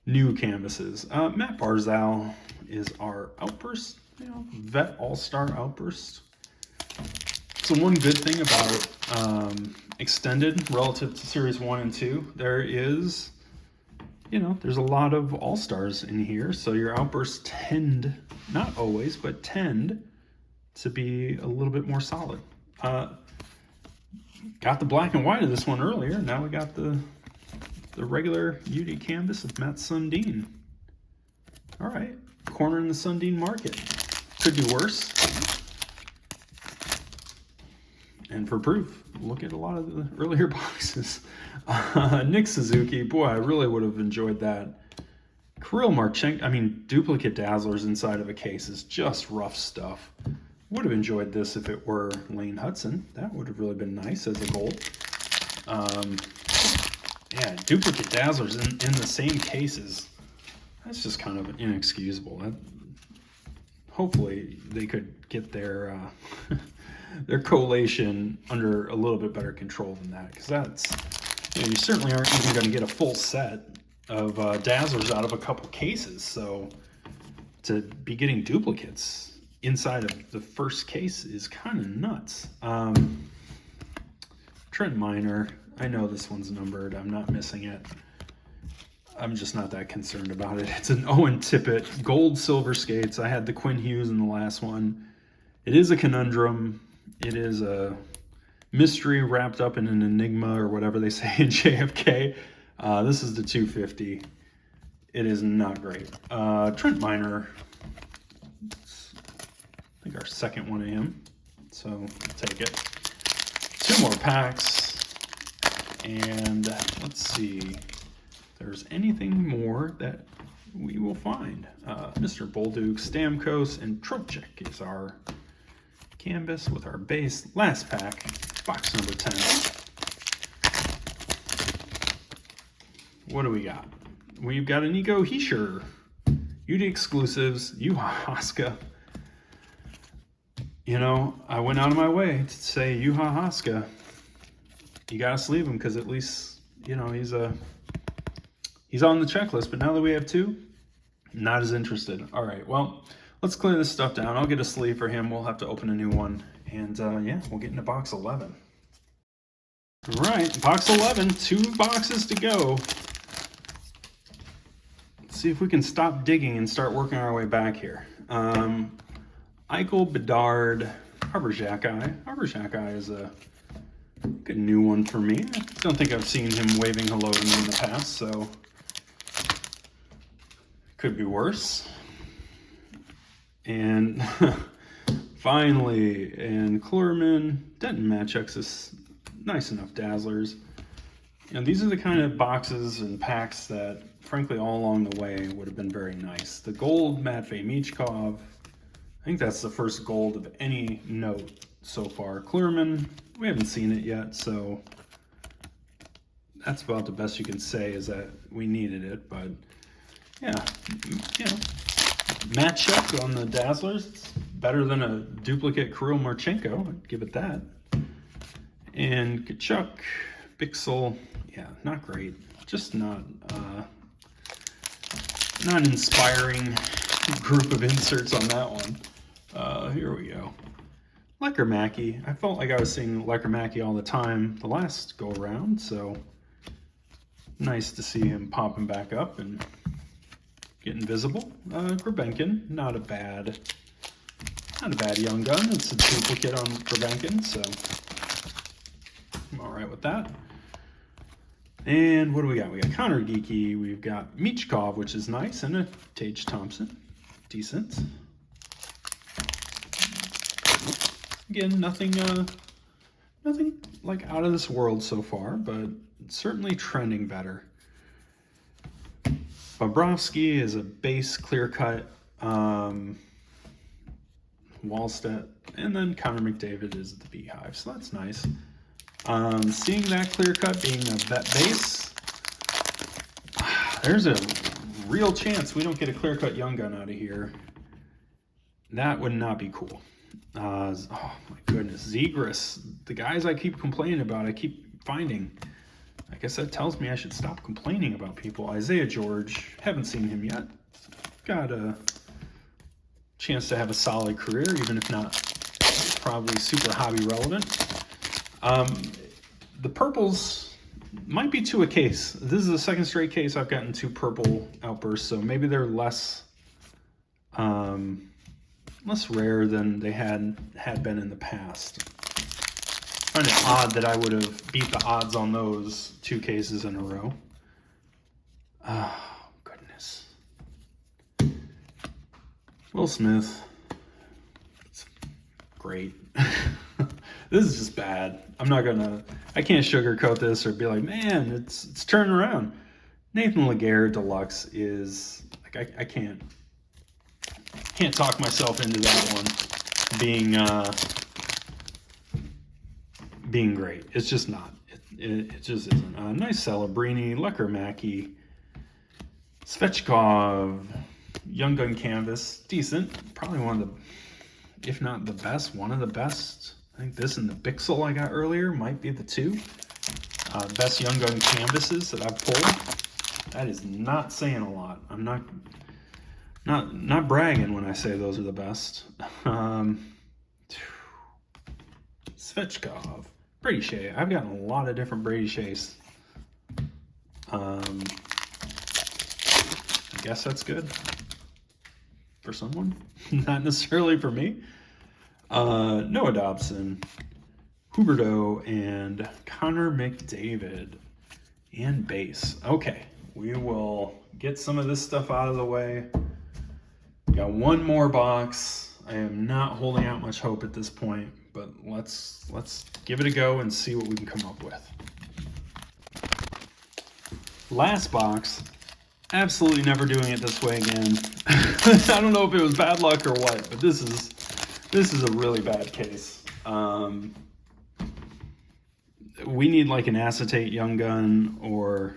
new canvases. Matt Barzal is our Outburst, vet all-star Outburst. So one good thing about Extended relative to Series 1 and 2, there is, there's a lot of all-stars in here. So your Outbursts tend, not always, but tend to be a little bit more solid. Got the black and white of this one earlier. Now we got the regular UD canvas of Matt Sundin. All right, corner in the Sundin market. Could do worse. And for proof, look at a lot of the earlier boxes. Nick Suzuki, boy, I really would have enjoyed that. Kirill Marchenko, duplicate Dazzlers inside of a case is just rough stuff. Would have enjoyed this if it were Lane Hudson. That would have really been nice as a gold. Yeah, duplicate Dazzlers in the same cases. That's just kind of inexcusable. Hopefully they could get their their collation under a little bit better control than that, because that's, you certainly aren't even going to get a full set of Dazzlers out of a couple cases. So to be getting duplicates inside of the first case is kind of nuts. Trent Miner, I know this one's numbered. I'm not missing it. I'm just not that concerned about it. It's an Owen Tippett, gold silver skates. I had the Quinn Hughes in the last one. It is a conundrum. It is a mystery wrapped up in an enigma, or whatever they say in JFK. This is the 250. It is not great. Trent Miner, I think our second one of him. So we'll take it. 2 more packs. And let's see if there's anything more that we will find. Mr. Bolduc, Stamkos, and Trocheck is our canvas with our base. Last pack, box number 10. what do we got? We've got a Nico Hischier, UD exclusives, Juha Haska. You know, I went out of my way to say Juha Haska. You gotta sleeve him because at least, you know, he's on the checklist. But now that we have two, not as interested. All right, well, let's clear this stuff down. I'll get a sleeve for him. We'll have to open a new one. And yeah, we'll get into box 11. All right, box 11, 2 boxes to go. Let's see if we can stop digging and start working our way back here. Eichel, Bedard, Arbor Xhekaj. Arbor Xhekaj is a good new one for me. I don't think I've seen him waving hello to me in the past, so could be worse. And finally, and Klurman, Denton Matchucks is nice enough Dazzlers. And these are the kind of boxes and packs that, frankly, all along the way would have been very nice. The gold Matvei Michkov, I think that's the first gold of any note so far. Klurman, we haven't seen it yet, so that's about the best you can say is that we needed it. But yeah, you know, matchup on the Dazzlers, it's better than a duplicate Kirill Marchenko, I'd give it that. And Tkachuk, Pixel, yeah, not great. Just not an inspiring group of inserts on that one. Here we go. Lekkerimäki. I felt like I was seeing Lekkerimäki all the time the last go around, so nice to see him popping back up and getting visible. Gulbenkian, not a bad young gun. It's a duplicate on Gulbenkian, so I'm all right with that. And what do we got? We got Connor Geeky, we've got Michkov, which is nice, and a Tage Thompson, decent. Again, nothing like out of this world so far, but certainly trending better. Bobrovsky is a base clear cut. Wallstedt, and then Connor McDavid is the Beehive, so that's nice. Seeing that clear cut being a vet base, there's a real chance we don't get a clear cut young gun out of here. That would not be cool. Oh my goodness, Zegras, the guys I keep complaining about, I keep finding. I guess that tells me I should stop complaining about people. Isaiah George, haven't seen him yet. Got a chance to have a solid career, even if not probably super hobby relevant. The purples might be 2 a case. This is the second straight case I've gotten 2 purple outbursts, so maybe they're less rare than they had been in the past. I find it odd that I would have beat the odds on those 2 cases in a row. Oh, goodness. Will Smith. It's great. This is just bad. I can't sugarcoat this or be like, man, it's turning around. Nathan Laguerre Deluxe is, like, I can't talk myself into that one being great. It's just not. It just isn't. Nice Celebrini, Lekkerimäki, Svechkov, Young Gun Canvas, decent. Probably one of the, if not the best, one of the best. I think this and the Bixel I got earlier might be the 2 best Young Gun Canvases that I've pulled. That is not saying a lot. I'm not bragging when I say those are the best. Svechkov, Brady Shea. I've gotten a lot of different Brady Sheas. I guess that's good for someone, not necessarily for me. Noah Dobson, Huberdeau, and Connor McDavid, and base. Okay, we will get some of this stuff out of the way. Got one more box. I am not holding out much hope at this point, but let's give it a go and see what we can come up with. Last box. Absolutely never doing it this way again. I don't know if it was bad luck or what, but this is a really bad case. We need like an acetate young gun or,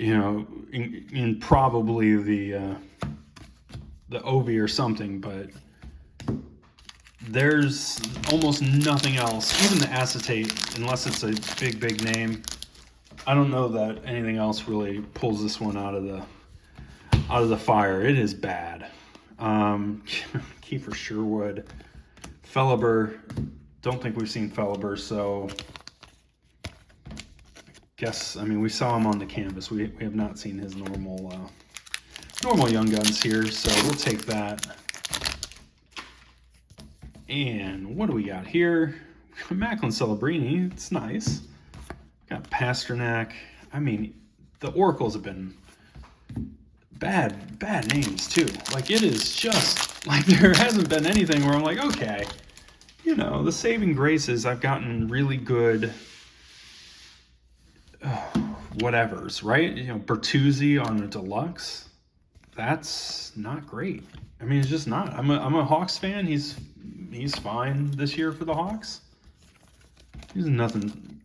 you know, in probably the Ovi or something, but there's almost nothing else, even the acetate, unless it's a big name. I don't know that anything else really pulls this one out of the fire. It is bad. Kiefer Sherwood, Felleber. Don't think we've seen Felleber, so guess, I mean, we saw him on the canvas. We have not seen his normal Young Guns here, so we'll take that. And what do we got here? Macklin Celebrini, it's nice. Got Pasternak. I mean, the Oracles have been bad names too. Like, it is just, like, there hasn't been anything where I'm like, okay, you know, the saving grace is I've gotten really good whatevers, right? You know, Bertuzzi on the deluxe. That's not great. I mean, it's just not. I'm a Hawks fan. He's fine this year for the Hawks. He's nothing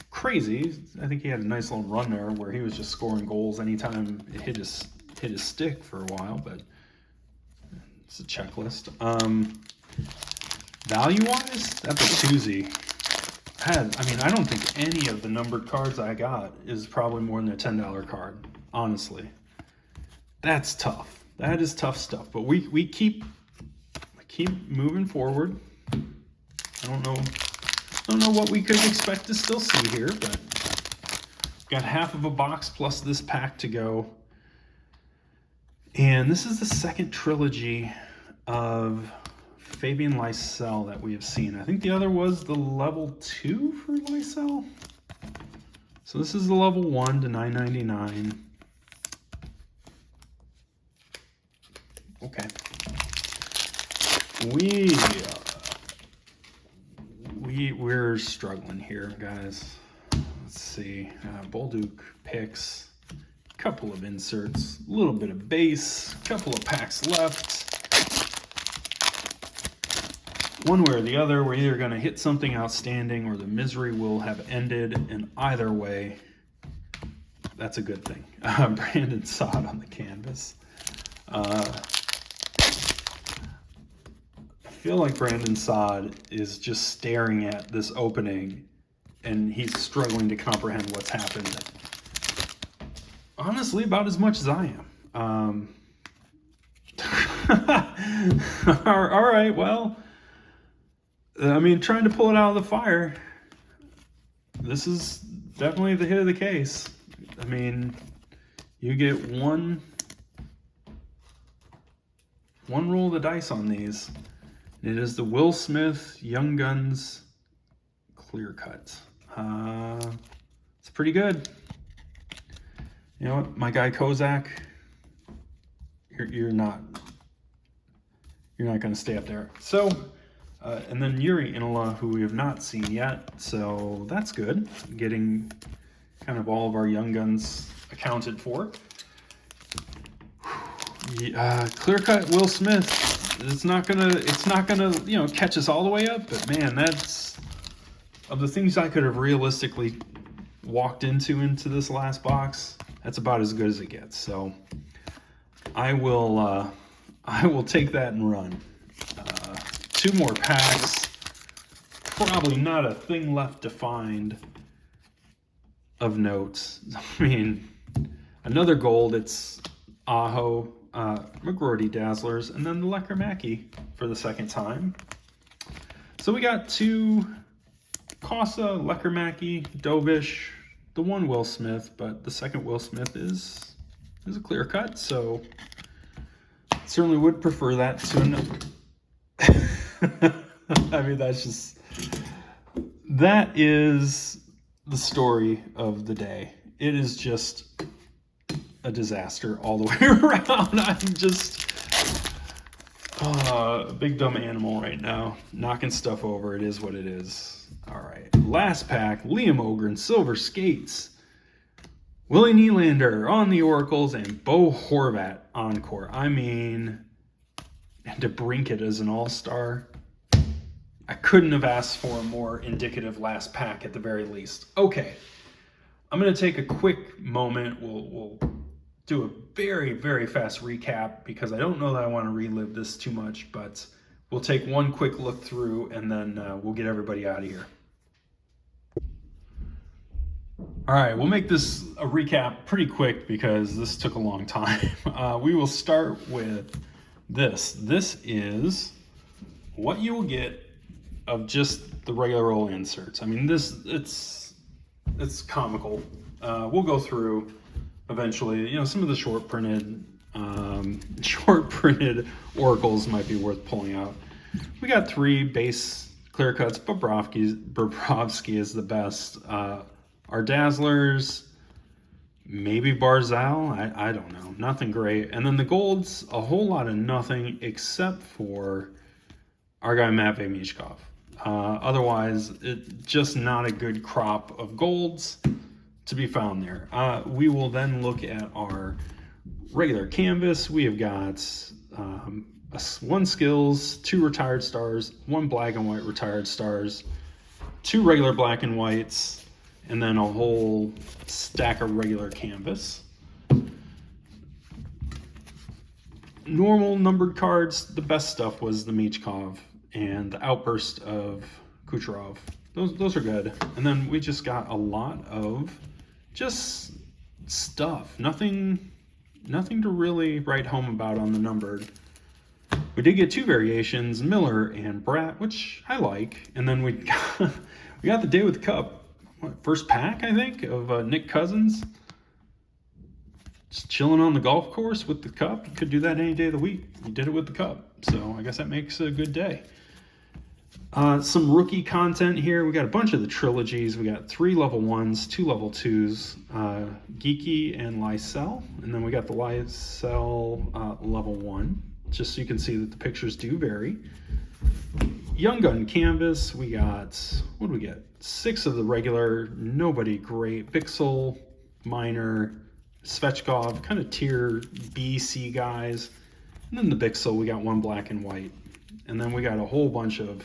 crazy. I think he had a nice little run there where he was just scoring goals anytime it hit his stick for a while, but it's a checklist. Value-wise, that Bertuzzi I don't think any of the numbered cards I got is probably more than a $10 card, honestly. That's tough. That is tough stuff. But we keep moving forward. I don't know what we could expect to still see here, but got half of a box plus this pack to go. And this is the second trilogy of Fabian Lysell that we have seen. I think the other was the level 2 for Lysell. So this is the level 1 to 9.99. Okay. We're struggling here, guys. Let's see. Bolduc picks, couple of inserts, a little bit of base, couple of packs left. One way or the other, we're either going to hit something outstanding or the misery will have ended, and either way, that's a good thing. Brandon Saad on the canvas. I feel like Brandon Saad is just staring at this opening and he's struggling to comprehend what's happened. Honestly, about as much as I am. All right, well, I mean, trying to pull it out of the fire, this is definitely the hit of the case. I mean, you get one roll of the dice on these. It is the Will Smith Young Guns clear cut. It's pretty good. You know what, my guy Kozak, you're not going to stay up there. So, and then Yuri Inola, who we have not seen yet, so that's good. Getting kind of all of our Young Guns accounted for. Clear cut Will Smith. It's not gonna, you know, catch us all the way up, but man, that's of the things I could have realistically walked into this last box. That's about as good as it gets. So I will take that and run. 2 more packs. Probably not a thing left to find of note. I mean, another gold. It's Aho. McGroarty Dazzlers, and then the Lekkerimäki for the second time. So we got 2 Casa, Lekkerimäki, Dovish, the 1 Will Smith, but the second Will Smith is a clear cut, so certainly would prefer that to another. I mean, that is the story of the day. It is just a disaster all the way around. I'm just a big dumb animal right now, knocking stuff over. It is what it is. All right, last pack. Liam Ogren, Silver Skates, Willie Nylander on the Oracles, and Bo Horvat Encore. I mean, and DeBrincat as an all-star. I couldn't have asked for a more indicative last pack at the very least. Okay. I'm going to take a quick moment. We'll do a very, very fast recap because I don't know that I want to relive this too much, but we'll take one quick look through and then we'll get everybody out of here. All right, we'll make this a recap pretty quick because this took a long time. We will start with this. This is what you will get of just the regular old inserts. I mean, it's comical. We'll go through eventually. You know, some of the short printed oracles might be worth pulling out. We got 3 base clear cuts. Bobrovsky is the best. Our Dazzlers, maybe Barzal, I don't know, nothing great. And then the golds, a whole lot of nothing except for our guy Matvei Michkov. Otherwise, just not a good crop of golds to be found there. We will then look at our regular canvas. We have got 1 skills, 2 retired stars, 1 black and white retired stars, 2 regular black and whites, and then a whole stack of regular canvas. Normal numbered cards, the best stuff was the Michkov and the Outburst of Kucherov. Those are good. And then we just got a lot of just stuff. Nothing to really write home about on the numbered. We did get 2 variations, Miller and Bratt, which I like. And then we got the Day with the Cup. First pack, I think, of Nick Cousins. Just chilling on the golf course with the cup. You could do that any day of the week. You did it with the cup. So I guess that makes a good day. Some rookie content here. We got a bunch of the trilogies. We got 3 level 1s, 2 level 2s, Geeky and Lysell. And then we got the Lysell level 1, just so you can see that the pictures do vary. Young Gun Canvas, we got, what do we get? 6 of the regular, nobody great. Bixel, Minor, Svechkov, kind of tier B, C guys. And then the Bixel, we got 1 black and white. And then we got a whole bunch of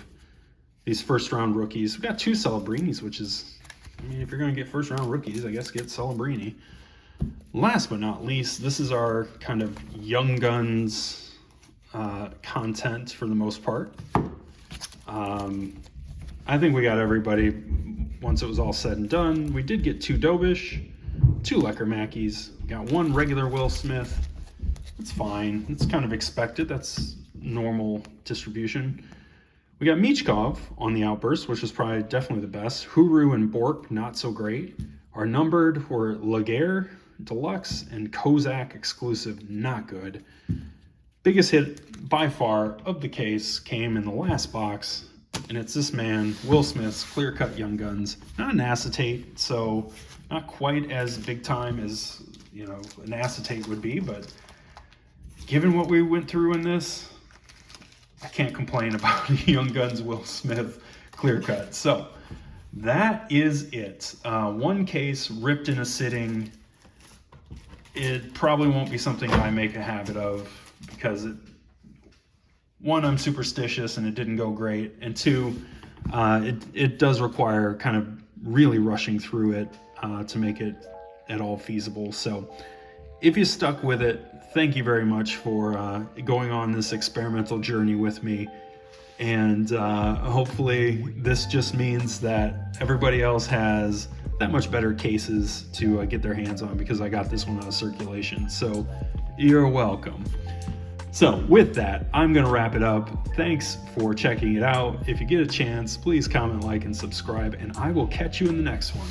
these first round rookies. We got 2 Celebrinis, which is, I mean, if you're going to get first round rookies, I guess get Celebrini. Last but not least, this is our kind of Young Guns content for the most part. I think we got everybody once it was all said and done. We did get 2 Dobish, 2 Lecker-Mackies, got 1 regular Will Smith. That's fine. It's kind of expected. That's normal distribution. We got Michkov on the Outburst, which was probably definitely the best. Huru and Bork, not so great. Our numbered were Laguerre, Deluxe, and Kozak exclusive, not good. Biggest hit by far of the case came in the last box, and it's this man, Will Smith's Clear Cut Young Guns. Not an acetate, so not quite as big time as, you know, an acetate would be, but given what we went through in this, I can't complain about Young Guns Will Smith Clear Cut. So that is it. 1 case ripped in a sitting. It probably won't be something I make a habit of, because 1, I'm superstitious and it didn't go great, and 2, it does require kind of really rushing through it to make it at all feasible. So if you stuck with it, thank you very much for going on this experimental journey with me, and hopefully this just means that everybody else has that much better cases to get their hands on, because I got this one out of circulation. So you're welcome. So with that, I'm going to wrap it up. Thanks for checking it out. If you get a chance, please comment, like, and subscribe, and I will catch you in the next one.